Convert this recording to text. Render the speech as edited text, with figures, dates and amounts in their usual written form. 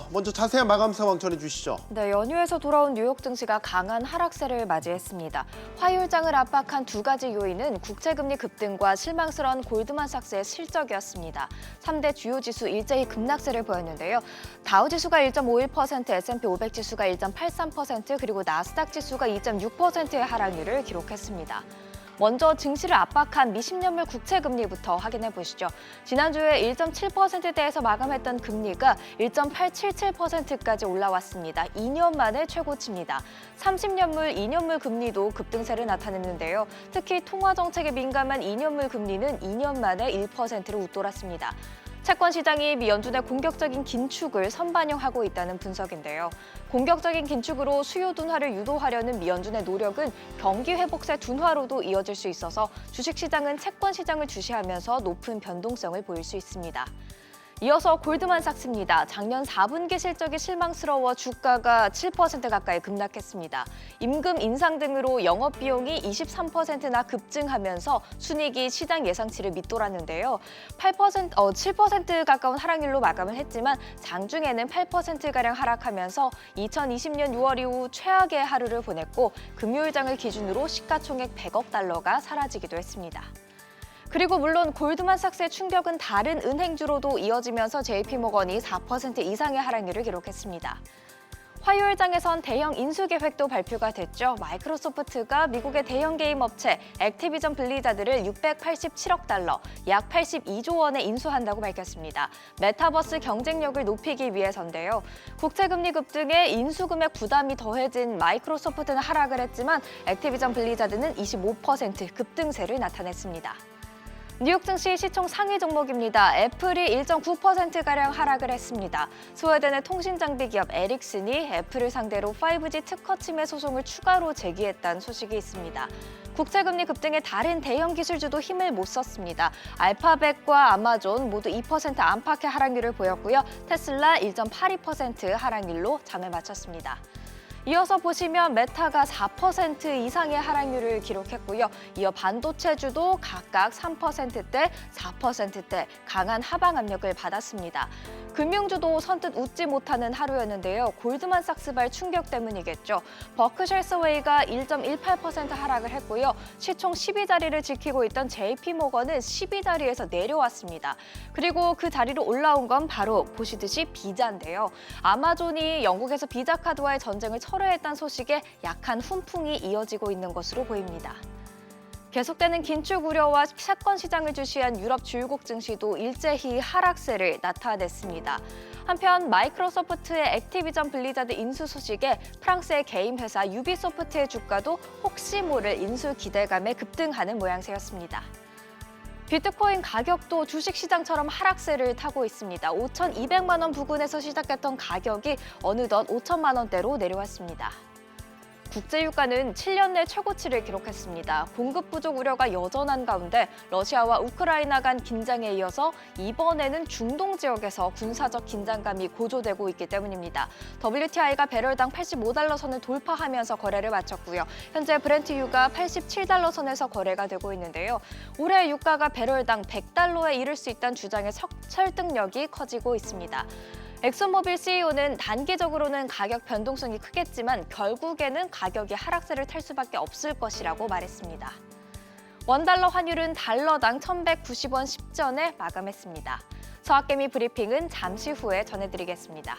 먼저 자세한 마감 상황 전해주시죠. 네, 연휴에서 돌아온 뉴욕 증시가 강한 하락세를 맞이했습니다. 화요일장을 압박한 두 가지 요인은 국채금리 급등과 실망스러운 골드만삭스의 실적이었습니다. 3대 주요 지수 일제히 급락세를 보였는데요. 다우지수가 1.51%, S&P 500 지수가 1.83%, 그리고 나스닥 지수가 2.6%의 하락률을 기록했습니다. 먼저 증시를 압박한 미10년물 국채금리부터 확인해 보시죠. 지난주에 1.7%대에서 마감했던 금리가 1.877%까지 올라왔습니다. 2년 만에 최고치입니다. 30년물, 2년물 금리도 급등세를 나타냈는데요. 특히 통화정책에 민감한 2년물 금리는 2년 만에 1%를 웃돌았습니다. 채권 시장이 미 연준의 공격적인 긴축을 선반영하고 있다는 분석인데요. 공격적인 긴축으로 수요 둔화를 유도하려는 미 연준의 노력은 경기 회복세 둔화로도 이어질 수 있어서 주식시장은 채권 시장을 주시하면서 높은 변동성을 보일 수 있습니다. 이어서 골드만삭스입니다. 작년 4분기 실적이 실망스러워 주가가 7% 가까이 급락했습니다. 임금 인상 등으로 영업비용이 23%나 급증하면서 순이익이 시장 예상치를 밑돌았는데요. 7% 가까운 하락률로 마감을 했지만 장중에는 8%가량 하락하면서 2020년 6월 이후 최악의 하루를 보냈고 금요일장을 기준으로 시가총액 100억 달러가 사라지기도 했습니다. 그리고 물론 골드만삭스의 충격은 다른 은행주로도 이어지면서 JP모건이 4% 이상의 하락률을 기록했습니다. 화요일장에선 대형 인수 계획도 발표가 됐죠. 마이크로소프트가 미국의 대형 게임 업체 액티비전 블리자드를 687억 달러, 약 82조 원에 인수한다고 밝혔습니다. 메타버스 경쟁력을 높이기 위해서인데요. 국채금리 급등에 인수금액 부담이 더해진 마이크로소프트는 하락을 했지만 액티비전 블리자드는 25% 급등세를 나타냈습니다. 뉴욕 증시 시총 상위 종목입니다. 애플이 1.9%가량 하락을 했습니다. 스웨덴의 통신장비 기업 에릭슨이 애플을 상대로 5G 특허 침해 소송을 추가로 제기했다는 소식이 있습니다. 국채금리 급등에 다른 대형 기술주도 힘을 못 썼습니다. 알파벳과 아마존 모두 2% 안팎의 하락률을 보였고요. 테슬라 1.82% 하락률로 장을 마쳤습니다. 이어서 보시면 메타가 4% 이상의 하락률을 기록했고요. 이어 반도체주도 각각 3%대, 4%대 강한 하방 압력을 받았습니다. 금융주도 선뜻 웃지 못하는 하루였는데요. 골드만삭스발 충격 때문이겠죠. 버크셔스웨이가 1.18% 하락을 했고요. 시총 12자리를 지키고 있던 JP모건은 12자리에서 내려왔습니다. 그리고 그 자리로 올라온 건 바로 보시듯이 비자인데요. 아마존이 영국에서 비자 카드와의 전쟁을 철회했다는 소식에 약한 훈풍이 이어지고 있는 것으로 보입니다. 계속되는 긴축 우려와 채권 시장을 주시한 유럽 주요국 증시도 일제히 하락세를 나타냈습니다. 한편 마이크로소프트의 액티비전 블리자드 인수 소식에 프랑스의 게임 회사 유비소프트의 주가도 혹시 모를 인수 기대감에 급등하는 모양새였습니다. 비트코인 가격도 주식시장처럼 하락세를 타고 있습니다. 5,200만 원 부근에서 시작했던 가격이 어느덧 5천만 원대로 내려왔습니다. 국제유가는 7년 내 최고치를 기록했습니다. 공급 부족 우려가 여전한 가운데 러시아와 우크라이나 간 긴장에 이어서 이번에는 중동 지역에서 군사적 긴장감이 고조되고 있기 때문입니다. WTI가 배럴당 85달러 선을 돌파하면서 거래를 마쳤고요. 현재 브렌트유가 87달러 선에서 거래가 되고 있는데요. 올해 유가가 배럴당 100달러에 이를 수 있다는 주장의 설득력이 커지고 있습니다. 엑슨모빌 CEO는 단기적으로는 가격 변동성이 크겠지만 결국에는 가격이 하락세를 탈 수밖에 없을 것이라고 말했습니다. 원달러 환율은 달러당 1,190원 10전에 마감했습니다. 서학개미 브리핑은 잠시 후에 전해드리겠습니다.